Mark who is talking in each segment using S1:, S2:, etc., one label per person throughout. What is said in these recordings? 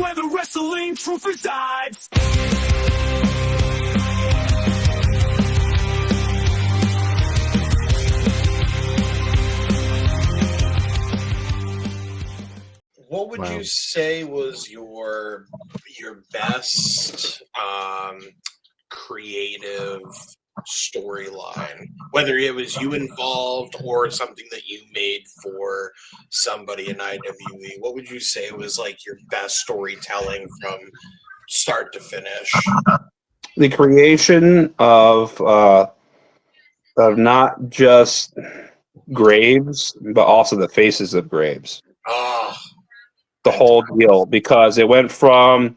S1: where the wrestling truth resides.
S2: What would you say was your best creative storyline? Whether it was you involved or something that you made for somebody in IWE, what would you say was like your best storytelling from start to finish?
S3: The creation of not just Graves, but also the faces of Graves.
S2: Oh.
S3: The whole deal, because it went from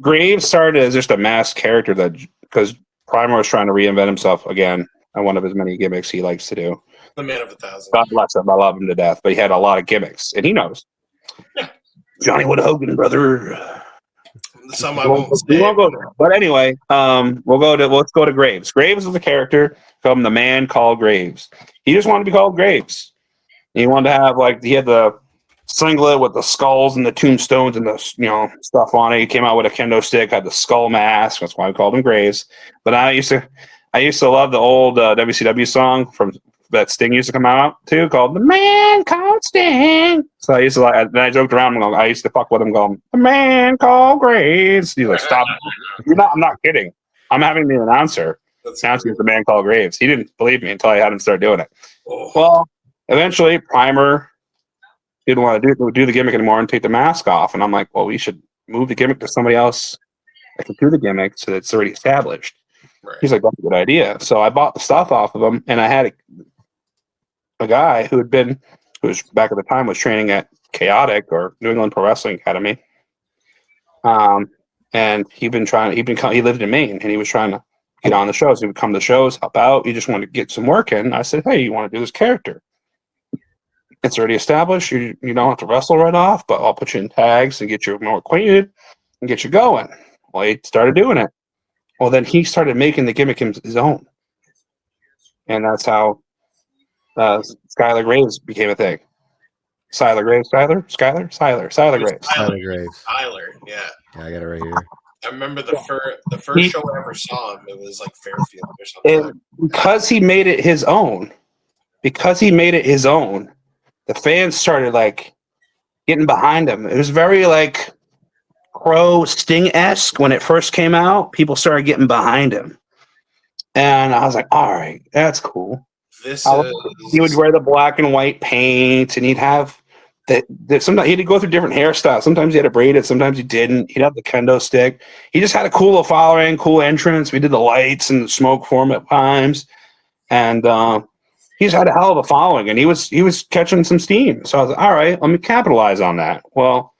S3: Graves started as just a masked character that because Primos was trying to reinvent himself again on one of his many gimmicks he likes to do.
S2: The man of 1,000.
S3: God bless him. I love him to death, but he had a lot of gimmicks, and he knows.
S2: Yeah.
S3: Johnny Wood Hogan, brother.
S2: Some I won't say.
S3: We won't go there. But anyway, let's go to Graves. Graves was a character from The Man Called Graves. He just wanted to be called Graves. He wanted to have he had the singlet with the skulls and the tombstones and the stuff on it. He came out with a kendo stick, had the skull mask. That's why we called him Graves. But I used to love the old WCW song from that Sting used to come out to called "The Man Called Sting." So I used to I joked around. I used to fuck with him, going "The Man Called Graves." He's like, "Stop! I'm not kidding. I'm having the announcer announcing The Man Called Graves." He didn't believe me until I had him start doing it. Oh. Well, eventually, Primer didn't want to do the gimmick anymore and take the mask off. And I'm like, well, we should move the gimmick to somebody else that can do the gimmick so that it's already established. Right. He's like, that's a good idea. So I bought the stuff off of him, and I had a guy who was back at the time was training at Chaotic or New England Pro Wrestling Academy. And he lived in Maine, and he was trying to get on the shows. He would come to the shows, help out. He just wanted to get some work in. I said, hey, you want to do this character? It's already established. You don't have to wrestle right off, but I'll put you in tags and get you more acquainted and get you going. Well, he started doing it. Well, then he started making the gimmick his own. And that's how Skylar Graves became a thing. Skylar Graves? Skylar Graves.
S2: Skylar, yeah.
S4: I got it right here.
S2: I remember the first show I ever saw him, it was like Fairfield or something.
S3: And because he made it his own, the fans started getting behind him. It was very Crow Sting-esque when it first came out. People started getting behind him, and I was like, "All right, that's cool." He would wear the black and white paint, and he'd have sometimes he'd go through different hairstyles. Sometimes he had it braided, sometimes he didn't. He'd have the kendo stick. He just had a cool following, cool entrance. We did the lights and the smoke for him at times, and he's had a hell of a following, and he was catching some steam. So I was like, all right, let me capitalize on that. Well,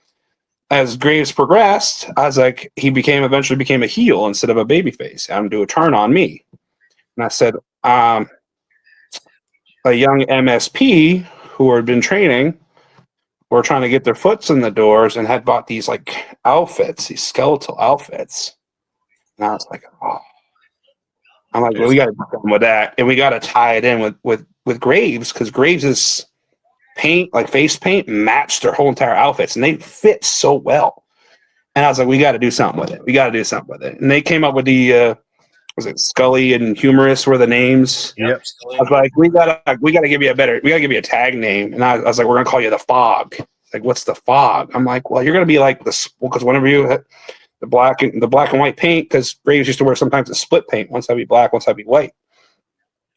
S3: as Graves progressed, I was like, he eventually became a heel instead of a babyface. Had him do a turn on me. And I said, a young MSP who had been training were trying to get their foots in the doors and had bought these outfits, these skeletal outfits. And I was like, oh. I'm like, well, we got to do something with that, and we got to tie it in with Graves, because Graves' paint, face paint, matched their whole entire outfits, and they fit so well. And I was like, we got to do something with it. And they came up with the was it Scully and Humorous were the names?
S2: Yep.
S3: I was like, we gotta give you a tag name, and I was like, we're gonna call you the F.O.G. Like, what's the F.O.G? I'm like, well, you're gonna be like because whenever you hit the black and white paint, because Graves used to wear sometimes a split paint. Once I'd be black, once I'd be white.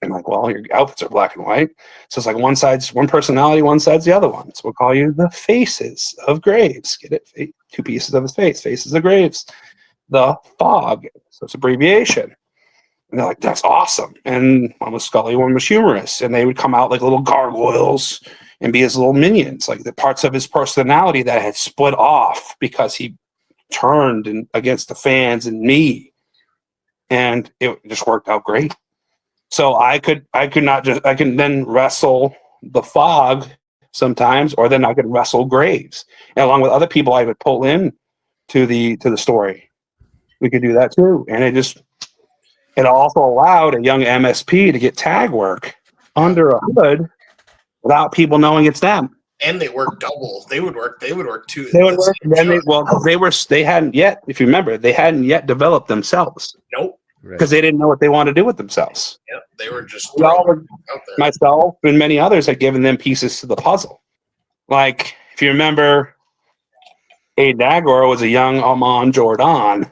S3: I'm like, well, your outfits are black and white. So it's like one side's one personality, one side's the other one. So we'll call you the Faces of Graves. Get it? Two pieces of his face. Faces of Graves. The F.O.G. So it's abbreviation. And they're like, that's awesome. And one was Scully, one was Humorous. And they would come out like little gargoyles and be his little minions, like the parts of his personality that had split off because he turned against the fans and me. And it just worked out great. So I can then wrestle the F.O.G. sometimes, or then I could wrestle Graves. And along with other people I would pull in to the story. We could do that too. And it also allowed a young MSP to get tag work under a hood without people knowing it's them.
S2: And they worked double. They would work 2.
S3: They would work. Then they hadn't yet. If you remember, they hadn't yet developed themselves.
S2: Nope.
S3: Because they didn't know what they wanted to do with themselves.
S2: Yep. They were just out there.
S3: Myself and many others had given them pieces to the puzzle. Like if you remember, Aiden Agor was a young Amon Jordan.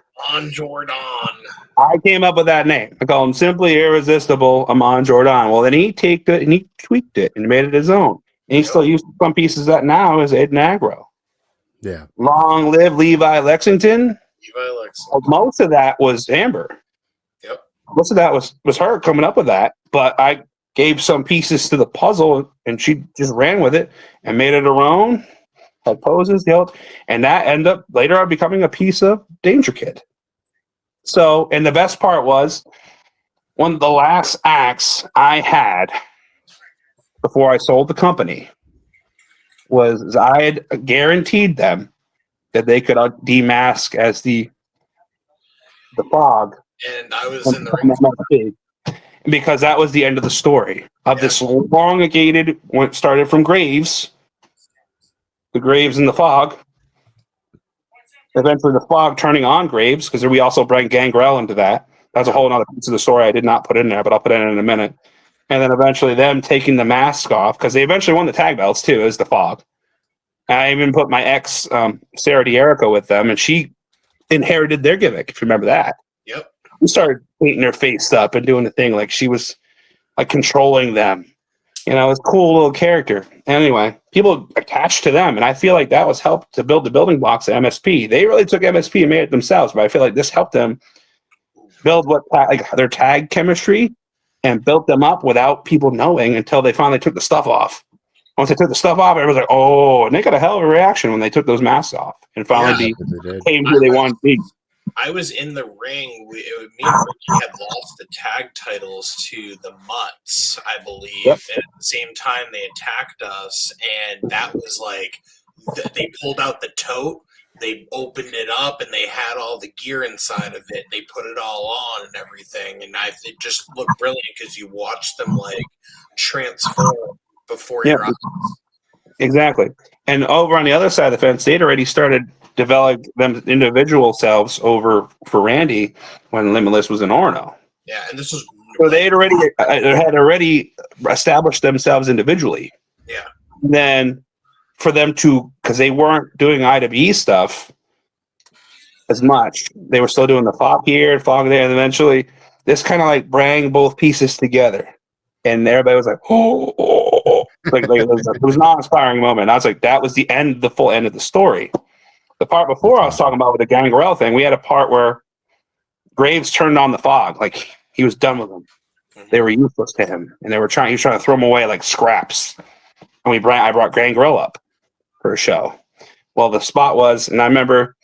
S3: I came up with that name. I call him simply irresistible Amon Jordan. Well, then he tweaked it and made it his own. And he still uses some pieces of that now as Aiden Agro.
S4: Yeah.
S3: Long live Levi Lexington. Most of that was Amber.
S2: Yep.
S3: Most of that was her coming up with that. But I gave some pieces to the puzzle and she just ran with it and made it her own. Had poses, and that ended up later on becoming a piece of Danger Kid. So, and the best part was one of the last acts I had before I sold the company was I had guaranteed them that they could demask as the F.O.G.
S2: And I was in the ring.
S3: Because that was the end of the story of this elongated, started from Graves, the Graves and the F.O.G. Eventually, the F.O.G. turning on Graves, because we also bring Gangrel into that. That's a whole other piece of the story I did not put in there, but I'll put it in a minute. And then eventually them taking the mask off, because they eventually won the tag belts, too, as the F.O.G. And I even put my ex, Sarah DiErico, with them, and she inherited their gimmick, if you remember that.
S2: Yep.
S3: We started painting her face up and doing the thing like she was like controlling them. You know, it's a cool little character. Anyway, people attached to them, and I feel like that was helped to build the building blocks of MSP. They really took MSP and made it themselves, but I feel like this helped them build their tag chemistry and built them up without people knowing until they finally took the stuff off. Once they took the stuff off, everyone's like, "Oh!" And they got a hell of a reaction when they took those masks off and finally became who they wanted to be.
S2: I was in the ring. Me and Ricky had lost the tag titles to the Mutts, I believe. Yep. And at the same time, they attacked us. And that was like, they pulled out the tote, they opened it up, and they had all the gear inside of it. They put it all on and everything. And it just looked brilliant because you watched them like transform before your eyes.
S3: Exactly. And over on the other side of the fence, they'd already started develop them individual selves over for Randy when Limitless was in Orono.
S2: Yeah, and this was
S3: so they had already established themselves individually.
S2: Yeah.
S3: Then for them to, because they weren't doing IWE stuff as much, they were still doing the F.O.G. here, F.O.G. there, and eventually this kind of like bring both pieces together, and everybody was like, oh. Like it was an awe-inspiring moment. I was like, that was the full end of the story. The part before I was talking about with the Gangrel thing, we had a part where Graves turned on the F.O.G. Like he was done with them. They were useless to him, and he was trying to throw them away like scraps. And I brought Gangrel up for a show. Well, the spot was, and I remember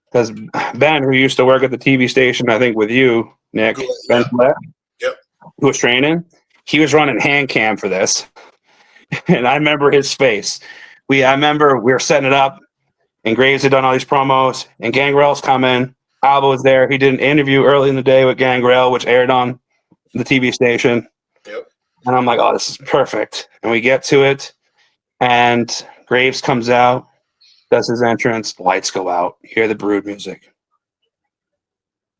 S3: because Ben, who used to work at the TV station, I think with you, Nick, Ben Flett, who was training, he was running hand cam for this, and I remember his face. I remember we were setting it up. And Graves had done all these promos, and Gangrel's coming. Alba was there. He did an interview early in the day with Gangrel, which aired on the TV station.
S2: Yep.
S3: And I'm like, oh, this is perfect. And we get to it, and Graves comes out, does his entrance, lights go out, you hear the Brood music.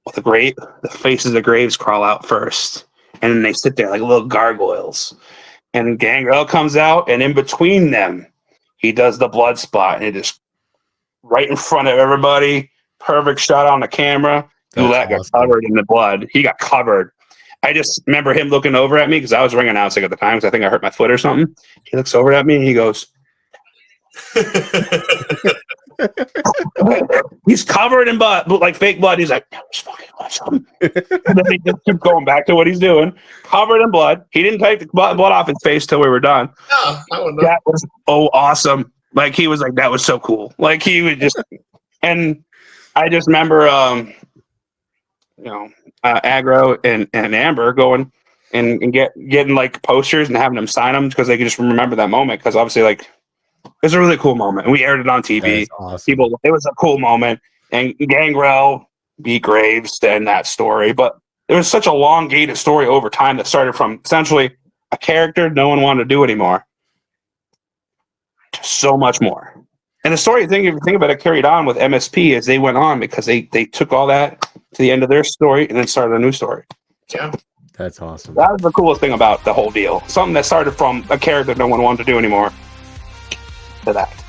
S3: Well, the faces of Graves crawl out first, and then they sit there like little gargoyles. And Gangrel comes out, and in between them, he does the blood spot, and it is right in front of everybody. Perfect shot on the camera. Goulet got covered in the blood. He got covered. I just remember him looking over at me because I was ring announcing at the time because I think I hurt my foot or something. He looks over at me and he goes, he's covered in blood, like fake blood. He's like, that was fucking awesome. And then he just kept going back to what he's doing. Covered in blood. He didn't take the blood off his face till we were done. That was awesome. Like he was like, that was so cool. Like he would just, and I just remember, Aggro and Amber going and getting like posters and having them sign them because they could just remember that moment. Because obviously, like, it was a really cool moment, and we aired it on TV. Awesome. It was a cool moment, and Gangrel beat Graves to end that story. But it was such a elongated story over time that started from essentially a character no one wanted to do anymore so much more. And the story, if you think about it, carried on with MSP as they went on because they took all that to the end of their story and then started a new story.
S2: Yeah.
S4: That's awesome.
S3: That was the coolest thing about the whole deal. Something that started from a character no one wanted to do anymore to that.